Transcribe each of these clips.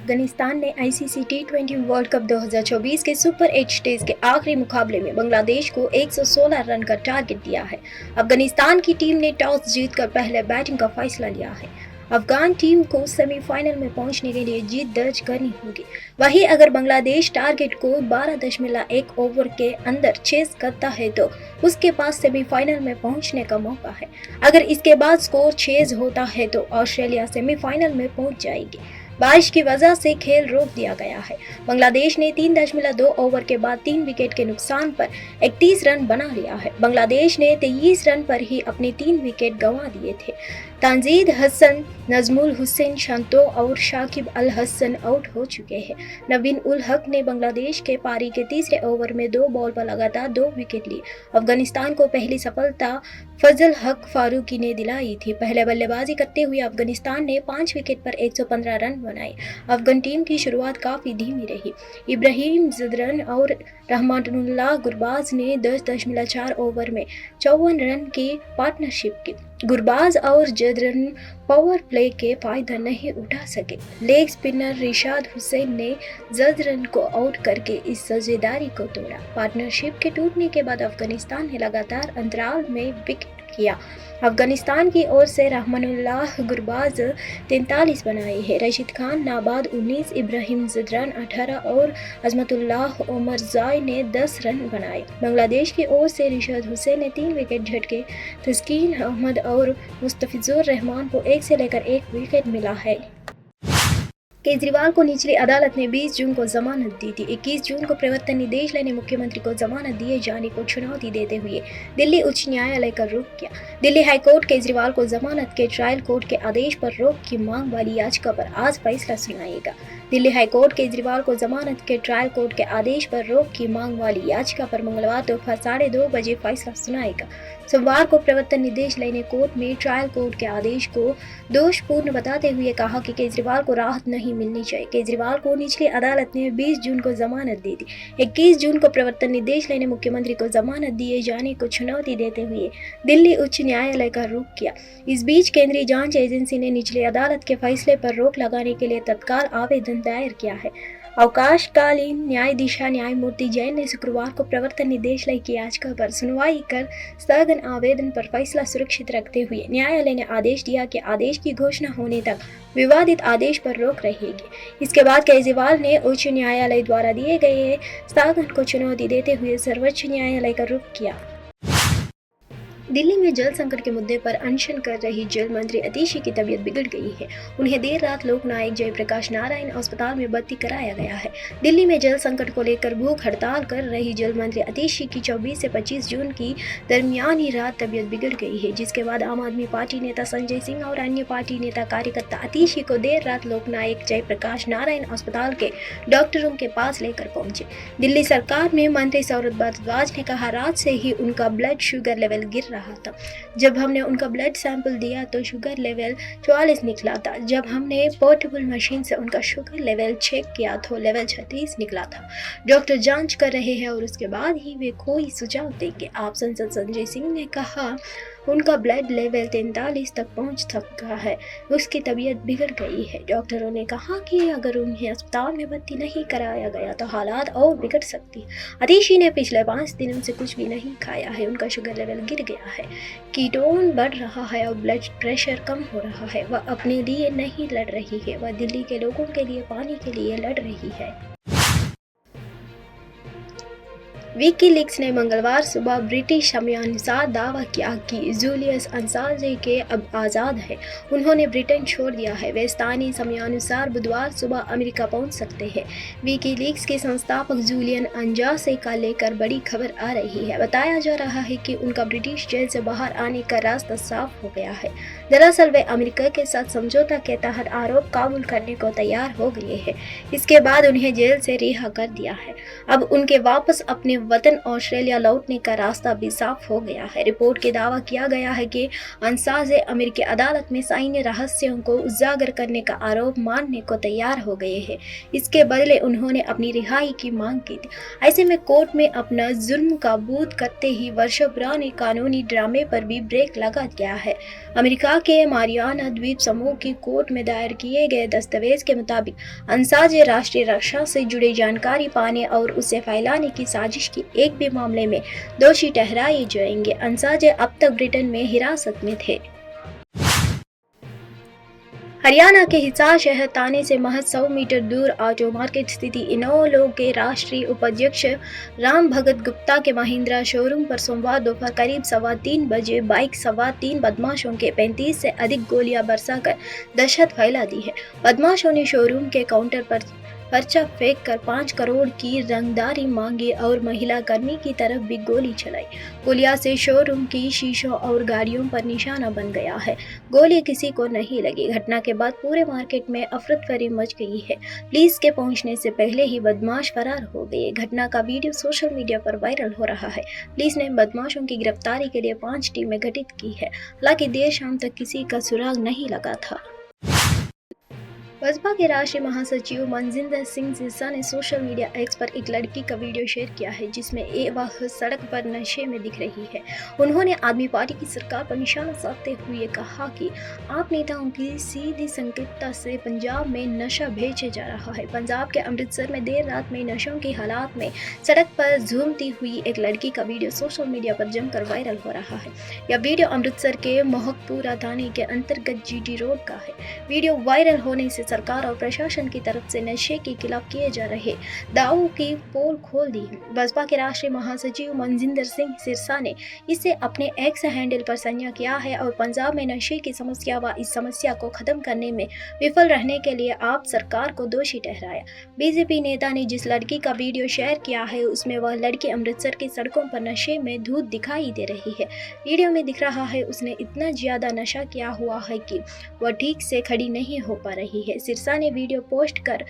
अफगानिस्तान ने आईसीसी टी20 world cup 2024 के super 8 stage के आखिरी मुकाबले में बांग्लादेश को 116 रन का टारगेट दिया है। अफगानिस्तान की टीम ने टॉस जीतकर पहले बैटिंग का फैसला लिया है। अफगान टीम को सेमीफाइनल में पहुंचने के लिए जीत दर्ज करनी होगी। वहीं अगर बांग्लादेश टारगेट को 12.1 ओवर के अंदर चेस करता है तो उसके पास सेमीफाइनल में पहुंचने का मौका है। अगर इसके बाद स्कोर चेज होता है तो ऑस्ट्रेलिया सेमीफाइनल में पहुंच जाएगी। बारिश की वजह से खेल रोक दिया गया है। बांग्लादेश ने 3.2 ओवर के बाद 3 विकेट के नुकसान पर 31 रन बना लिया है। बांग्लादेश ने 23 रन पर ही अपने 3 विकेट गंवा दिए थे। तानजीद हसन, नजमुल हुसैन शांतो और शाकिब अल हसन आउट हो चुके हैं। नवीन उल हक ने बांग्लादेश के पारी के तीसरे ओवर में 2 बॉल पर लगातार 2 विकेट लिए। अफगानिस्तान को पहली सफलता फजल हक फारूकी ने दिलाई थी। पहले बल्लेबाजी करते हुए अफगानिस्तान ने 5 विकेट पर 115 रन बनाए। अफगान टीम की शुरुआत काफी धीमी रही। इब्राहिम जदरन और रहमानुल्लाह गुरबाज ने 10.4 ओवर में 54 रन की पार्टनरशिप की। गुरबाज और जदरन पावर प्ले के फायदा नहीं उठा सके। लेग स्पिनर रिशाद हुसैन ने जदरन को आउट करके इस साझेदारी को तोड़ा। पार्टनरशिप के टूटने के बाद अफगानिस्तान ने लगातार अंतराल में विकेट किया। अफगानिस्तान की ओर से रहमानुल्लाह गुरबाज 43 बनाए हैं, रशीद खान नाबाद 19, इब्राहिम जदरन 18 और अजमतुल्लाह ओमरजाई ने 10 रन बनाए। बांग्लादेश की ओर से रिशाद हुसैन ने 3 विकेट झटके। तस्कीन अहमद और मुस्तफिजुर रहमान को 1 से लेकर 1 विकेट मिला है। केजरीवाल को निचली अदालत ने 20 जून को जमानत दी थी। 21 जून को प्रवर्तन निदेशालय ने मुख्यमंत्री को जमानत दिए जाने को चुनौती देते हुए दिल्ली उच्च न्यायालय का रुख किया। दिल्ली हाईकोर्ट केजरीवाल को जमानत के ट्रायल कोर्ट के आदेश पर रोक की मांग वाली याचिका पर आज फैसला सुनाएगा। दिल्ली हाईकोर्ट केजरीवाल को जमानत के ट्रायल कोर्ट के आदेश पर रोक की मांग वाली याचिका पर मंगलवार दोपहर 2:30 बजे फैसला सुनाएगा। सोमवार को प्रवर्तन निदेशालय ने कोर्ट में ट्रायल कोर्ट के आदेश को दोषपूर्ण बताते हुए कहा कि केजरीवाल को राहत नहीं मिलनी चाहिए। केजरीवाल को निचली अदालत ने 20 जून को जमानत दी थी। 21 जून को प्रवर्तन निदेशालय ने मुख्यमंत्री को जमानत दिए जाने को चुनौती देते हुए दिल्ली उच्च न्यायालय का रुख किया। इस बीच केंद्रीय जांच एजेंसी ने निचली अदालत के फैसले पर रोक लगाने के लिए तत्काल आवेदन दायर किया है। अवकाशकालीन न्यायाधीश न्यायमूर्ति जैन ने शुक्रवार को प्रवर्तन निदेशालय की याचिका पर सुनवाई कर स्थगन आवेदन पर फैसला सुरक्षित रखते हुए न्यायालय ने आदेश दिया कि आदेश की घोषणा होने तक विवादित आदेश पर रोक रहेगी। इसके बाद केजरीवाल ने उच्च न्यायालय द्वारा दिए गए स्थगन को चुनौती देते हुए सर्वोच्च न्यायालय का रुख किया। दिल्ली में जल संकट के मुद्दे पर अनशन कर रही जल मंत्री अतिशी की तबीयत बिगड़ गई है। उन्हें देर रात लोकनायक जयप्रकाश नारायण अस्पताल में भर्ती कराया गया है। दिल्ली में जल संकट को लेकर भूख हड़ताल कर रही जल मंत्री अतिशी की 24 से 25 जून की दरमियानी रात तबीयत बिगड़ गई है, जिसके बाद आम आदमी पार्टी नेता संजय सिंह और अन्य पार्टी नेता कार्यकर्ता अतिशी को देर रात लोकनायक जयप्रकाश नारायण अस्पताल के डॉक्टरों के पास लेकर पहुंचे। दिल्ली सरकार में मंत्री सौरभ भारद्वाज ने कहा, रात से ही उनका ब्लड शुगर लेवल गिर रहा था। जब हमने उनका ब्लड सैंपल दिया तो शुगर लेवल 44 निकला था। जब हमने पोर्टेबल मशीन से उनका शुगर लेवल चेक किया तो लेवल 36 निकला था। डॉक्टर जांच कर रहे हैं और उसके बाद ही वे कोई सुझाव देंगे। आप सांसद संजय सिंह ने कहा, उनका ब्लड लेवल 43 तक पहुंच चुका है, उसकी तबीयत बिगड़ गई है। डॉक्टरों ने कहा कि अगर उन्हें अस्पताल में भर्ती नहीं कराया गया तो हालात और बिगड़ सकती। अतिशी ने पिछले 5 दिनों से कुछ भी नहीं खाया है, उनका शुगर लेवल गिर गया है, कीटोन बढ़ रहा है और ब्लड प्रेशर कम हो रहा है। वह अपने लिए नहीं लड़ रही है, वह दिल्ली के लोगों के लिए, पानी के लिए लड़ रही है। विकीलीक्स ने मंगलवार सुबह ब्रिटिश समयानुसार दावा किया कि जूलियस असांजे के अब आज़ाद है। उन्होंने ब्रिटेन छोड़ दिया है। वे स्थानीय समयानुसार बुधवार सुबह अमेरिका पहुंच सकते हैं। विकीलीक्स के संस्थापक जूलियन असांजे का लेकर बड़ी खबर आ रही है। बताया जा रहा है कि उनका ब्रिटिश जेल से बाहर आने का रास्ता साफ हो गया है। दरअसल वे अमेरिका के साथ समझौता के तहत आरोप काबूल करने को तैयार हो गए हैं। इसके बाद उन्हें जेल से रिहा कर दिया है। अब उनके वापस अपने वतन ऑस्ट्रेलिया लौटने का रास्ता भी साफ हो गया है। रिपोर्ट के दावा किया गया है कि असांजे अमेरिकी अदालत में सैन्य रहस्यों को उजागर करने का आरोप मानने को तैयार हो गए हैं। इसके बदले उन्होंने अपनी रिहाई की मांग की थी। ऐसे में कोर्ट में अपना जुर्म काबूल करते ही वर्षों पुराने कानूनी ड्रामे पर भी ब्रेक लगा गया है। अमेरिका के मारियाना द्वीप समूह की कोर्ट में दायर किए गए दस्तावेज के मुताबिक अंसाज राष्ट्रीय रक्षा से जुड़ी जानकारी पाने और उसे फैलाने की साजिश की एक भी मामले में दोषी ठहराए जाएंगे। अंसाज अब तक ब्रिटेन में हिरासत में थे। हरियाणा के हिसार शहर थाने से महज 100 मीटर दूर ऑटो मार्केट स्थित इनेलो के राष्ट्रीय उपाध्यक्ष राम भगत गुप्ता के महिंद्रा शोरूम पर सोमवार दोपहर करीब 3:15 बजे बाइक सवार 3 बदमाशों के 35 से अधिक गोलियां बरसाकर दहशत फैला दी है। बदमाशों ने शोरूम के काउंटर पर पर्चा फेंक कर 5 करोड़ की रंगदारी मांगी और महिला कर्मी की तरफ भी गोली चलाई। गोलियां से शोरूम की शीशों और गाड़ियों पर निशाना बन गया है। गोली किसी को नहीं लगी। घटना के बाद पूरे मार्केट में अफरा-तफरी मच गई है। पुलिस के पहुंचने से पहले ही बदमाश फरार हो गए। घटना का वीडियो सोशल मीडिया पर वायरल हो रहा है। पुलिस ने बदमाशों की गिरफ्तारी के लिए 5 टीमें गठित की है। हालांकि देर शाम तक किसी का सुराग नहीं लगा था। बसपा के राष्ट्रीय महासचिव मनजिंदर सिंह सिरसा ने सोशल मीडिया एक्स पर एक लड़की का वीडियो शेयर किया है जिसमें वह सड़क पर नशे में दिख रही है। उन्होंने आदमी पार्टी की सरकार पर निशाना साधते हुए कहा कि आप नेताओं की सीधी संकेतता से पंजाब में नशा भेजा जा रहा है। पंजाब के अमृतसर में देर रात में नशों की हालात में सड़क पर झूमती हुई एक लड़की का वीडियो सोशल मीडिया पर जमकर वायरल हो रहा है। यह वीडियो अमृतसर के मोहकपुरा थाने के अंतर्गत जीटी रोड का है। वीडियो वायरल होने से सरकार और प्रशासन की तरफ से नशे के खिलाफ किए जा रहे दावों की पोल खोल दी। बसपा के राष्ट्रीय महासचिव मनजिंदर सिंह सिरसा ने इसे अपने एक्स हैंडल पर साझा किया है और पंजाब में नशे की समस्या व इस समस्या को खत्म करने में विफल रहने के लिए आप सरकार को दोषी ठहराया। बीजेपी नेता ने जिस लड़की का वीडियो शेयर किया है उसमें वह लड़की अमृतसर की सड़कों पर नशे में धूत दिखाई दे रही है। वीडियो में दिख रहा है उसने इतना ज्यादा नशा किया हुआ है कि वह ठीक से खड़ी नहीं हो पा रही है। सिरसा ने वीडियो पोस्ट कर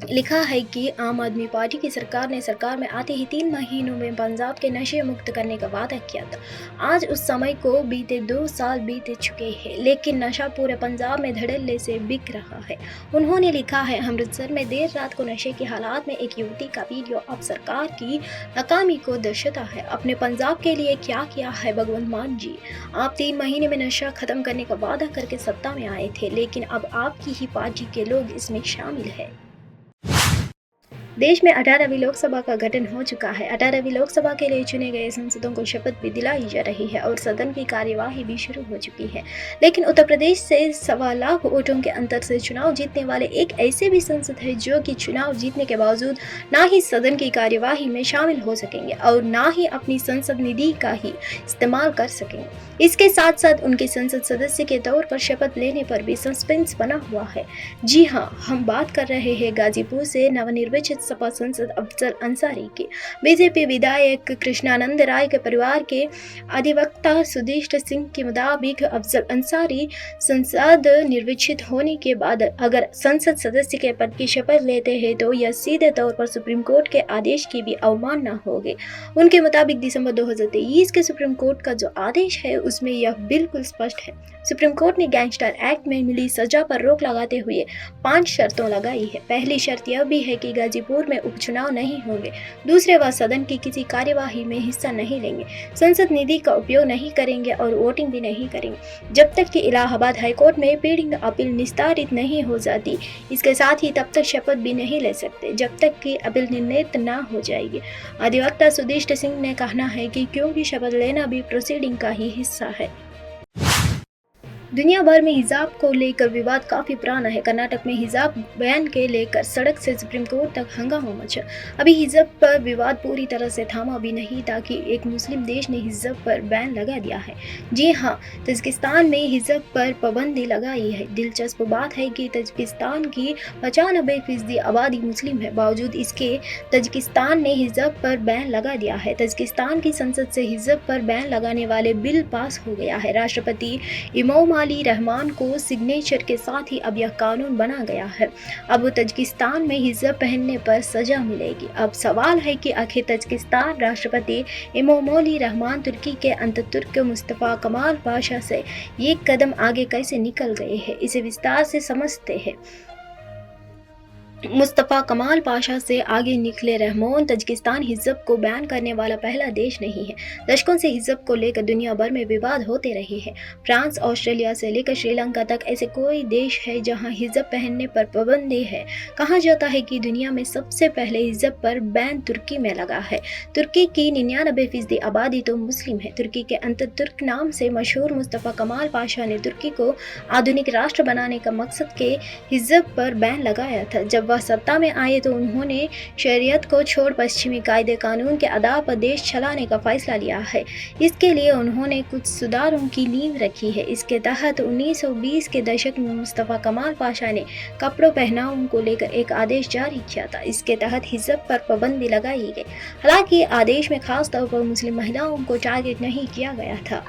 लिखा है कि आम आदमी पार्टी की सरकार ने सरकार में आते ही 3 महीनों में पंजाब के नशे मुक्त करने का वादा किया था। आज उस समय को बीते 2 साल बीते चुके हैं, लेकिन नशा पूरे पंजाब में धड़ल्ले से बिक रहा है। उन्होंने लिखा है, अमृतसर में देर रात को नशे की हालात में एक युवती का वीडियो अब सरकार की नाकामी को दर्शाता है। अपने पंजाब के लिए क्या किया है भगवंत मान जी? आप 3 महीने में नशा खत्म करने का वादा करके सत्ता में आए थे, लेकिन अब आपकी ही पार्टी के लोग इसमें शामिल है। देश में 18वीं लोकसभा का गठन हो चुका है। 18वीं लोकसभा के लिए चुने गए सांसदों को शपथ भी दिलाई जा रही है और सदन की कार्यवाही भी शुरू हो चुकी है। लेकिन उत्तर प्रदेश से 1.25 लाख वोटों के अंतर से चुनाव जीतने वाले एक ऐसे भी सांसद है जो कि चुनाव जीतने के बावजूद ना ही सदन की कार्यवाही में शामिल हो सकेंगे और ना ही अपनी संसद निधि का ही इस्तेमाल कर सकेंगे। इसके साथ साथ उनके संसद सदस्य के तौर पर शपथ लेने पर भी सस्पेंस बना हुआ है। जी हाँ, हम बात कर रहे हैं गाजीपुर से नवनिर्वाचित सपा सांसद अफजल अंसारी के। बीजेपी विधायक कृष्णानंद राय के परिवार के अधिवक्ता सुदीष्ट सिंह के मुताबिक अफजल अंसारी संसद निर्वाचित होने के बाद अगर संसद सदस्य के पद की शपथ लेते हैं तो यह सीधे तौर पर सुप्रीम कोर्ट के आदेश की भी अवमानना होगी। उनके मुताबिक दिसंबर 2023 के सुप्रीम कोर्ट का जो आदेश है उसमें यह बिल्कुल स्पष्ट है। सुप्रीम कोर्ट ने गैंगस्टर एक्ट में मिली सजा पर रोक लगाते हुए 5 शर्तों लगाई है। पहली शर्त यह भी है कि गाजीपुर में उपचुनाव नहीं होंगे। दूसरे, वह सदन की किसी कार्यवाही में हिस्सा नहीं लेंगे, संसद निधि का उपयोग नहीं करेंगे और वोटिंग भी नहीं करेंगे जब तक कि इलाहाबाद हाईकोर्ट में पेंडिंग अपील निस्तारित नहीं हो जाती। इसके साथ ही तब तक शपथ भी नहीं ले सकते जब तक कि अपील निर्णित न हो जाएगी। अधिवक्ता सुदीष्ट सिंह ने कहना है कि क्योंकि शपथ लेना भी प्रोसीडिंग का ही हिस्सा है। दुनिया भर में हिजाब को लेकर विवाद काफी पुराना है। कर्नाटक में हिजाब बैन के लेकर सड़क से सुप्रीम कोर्ट तक हंगामा मचा। अभी हिजाब पर विवाद पूरी तरह से थामा भी नहीं था कि एक मुस्लिम देश ने हिजाब पर बैन लगा दिया है। जी हाँ, तजिकिस्तान में हिजाब पर पाबंदी लगाई है। दिलचस्प बात है कि तजिकिस्तान की 95% आबादी मुस्लिम है, बावजूद इसके तजिकिस्तान ने हिजाब पर बैन लगा दिया है। तजिकिस्तान की संसद से हिजाब पर बैन लगाने वाले बिल पास हो गया है। राष्ट्रपति इमाम अली रहमान को सिग्नेचर के साथ ही अब यह कानून बना गया है। अब तजिकिस्तान में हिजाब पहनने पर सजा मिलेगी। अब सवाल है कि आखिर तजिकिस्तान राष्ट्रपति इमामोली रहमान तुर्की के अतातुर्क मुस्तफा कमाल पाशा से ये कदम आगे कैसे निकल गए हैं, इसे विस्तार से समझते हैं। मुस्तफ़ा कमाल पाशा से आगे निकले रहमोन। तजिकिस्तान हिज़्ब को बैन करने वाला पहला देश नहीं है। दशकों से हिज़्ब को लेकर दुनिया भर में विवाद होते रहे हैं। फ्रांस, ऑस्ट्रेलिया से लेकर श्रीलंका तक ऐसे कोई देश है जहां हिज़्ब पहनने पर पाबंदी है। कहा जाता है कि दुनिया में सबसे पहले हिज़्ब पर बैन तुर्की में लगा है। तुर्की की 99% आबादी तो मुस्लिम है। तुर्की के अतातुर्क नाम से मशहूर मुस्तफ़ा कमाल पाशा ने तुर्की को आधुनिक राष्ट्र बनाने का मकसद के हिज़्ब पर बैन लगाया था। जब वह सत्ता में आए तो उन्होंने शरीयत को छोड़ पश्चिमी कायदे कानून के आधार पर देश चलाने का फैसला लिया है। इसके लिए उन्होंने कुछ सुधारों की नींव रखी है। इसके तहत 1920 के दशक में मुस्तफ़ा कमाल पाशा ने कपड़ों पहनाव को लेकर एक आदेश जारी किया था। इसके तहत हिज़्ब पर पाबंदी लगाई गई। हालांकि आदेश में खास तौर पर मुस्लिम महिलाओं को टारगेट नहीं किया गया था।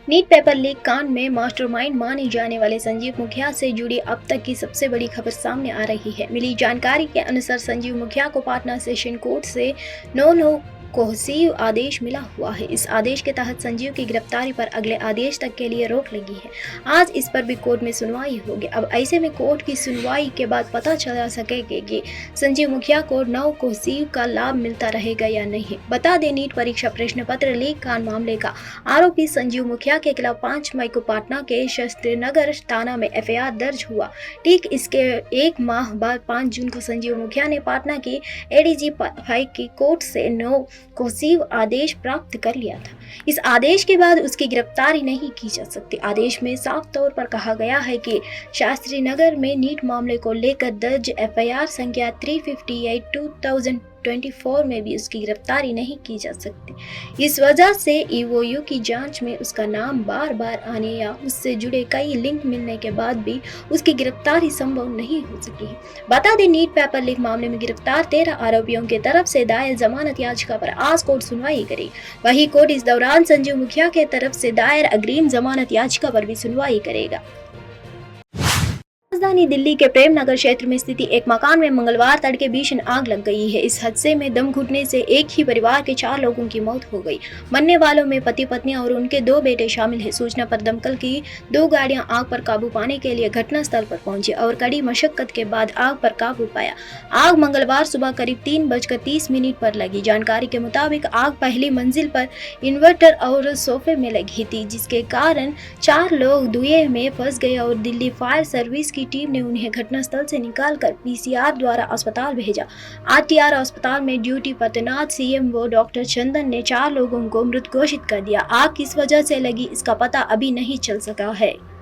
नीट पेपर लीक कांड में मास्टरमाइंड माने जाने वाले संजीव मुखिया से जुड़ी अब तक की सबसे बड़ी खबर सामने आ रही है। मिली जानकारी के अनुसार संजीव मुखिया को पाटना सेशन कोर्ट से नो कोहसीव आदेश मिला हुआ है। इस आदेश के तहत संजीव की गिरफ्तारी पर अगले आदेश तक के लिए रोक लगी है। आज इस पर भी कोर्ट में सुनवाई होगी। अब ऐसे में कोर्ट की सुनवाई के बाद पता चला सकेगा कि संजीव मुखिया को नो कोहसीव का लाभ मिलता रहेगा या नहीं। बता दें, नीट परीक्षा प्रश्न पत्र लीक कांड मामले का आरोपी संजीव मुखिया के खिलाफ 5 मई को पाटना के शस्त्रनगर थाना में FIR दर्ज हुआ। ठीक इसके एक माह बाद 5 जून को संजीव मुखिया ने पाटना की ADG 5 की कोर्ट से नो कोहसीव आदेश प्राप्त कर लिया था। इस आदेश के बाद उसकी गिरफ्तारी नहीं की जा सकती। आदेश में साफ तौर पर कहा गया है कि शास्त्री नगर में नीट मामले को लेकर दर्ज FIR संख्या 358/2024 में भी उसकी गिरफ्तारी नहीं की जा सकती। इस वजह से EOU की जांच में उसका नाम बार बार आने या उससे जुड़े कई लिंक मिलने के बाद भी उसकी गिरफ्तारी संभव नहीं हो सकी है। बता दें, नीट पेपर लीक मामले में गिरफ्तार 13 आरोपियों की तरफ से दायर जमानत याचिका पर आज कोर्ट सुनवाई करेगी। वही कोर्ट इस दौरान संजीव मुखिया के तरफ से दायर अग्रिम जमानत याचिका पर भी सुनवाई करेगा। राजधानी दिल्ली के प्रेम नगर क्षेत्र में स्थित एक मकान में मंगलवार तड़के भीषण आग लग गई है। इस हादसे में दम घुटने से एक ही परिवार के 4 लोगों की मौत हो गई। मरने वालों में पति पत्नी और उनके 2 बेटे शामिल हैं। सूचना पर दमकल की 2 गाड़ियां आग पर काबू पाने के लिए घटनास्थल पर पहुंची और कड़ी मशक्कत के बाद आग पर काबू पाया। आग मंगलवार सुबह करीब 3:30 पर लगी। जानकारी के मुताबिक आग पहली मंजिल पर इन्वर्टर और सोफे में लगी थी, जिसके कारण 4 लोग धुएं में फंस गए और दिल्ली फायर सर्विस की टीम ने उन्हें घटनास्थल से निकालकर PCR द्वारा अस्पताल भेजा। RTR अस्पताल में ड्यूटी पर तैनात CMO डॉक्टर चंदन ने 4 लोगों को मृत घोषित कर दिया। आग किस वजह से लगी, इसका पता अभी नहीं चल सका है।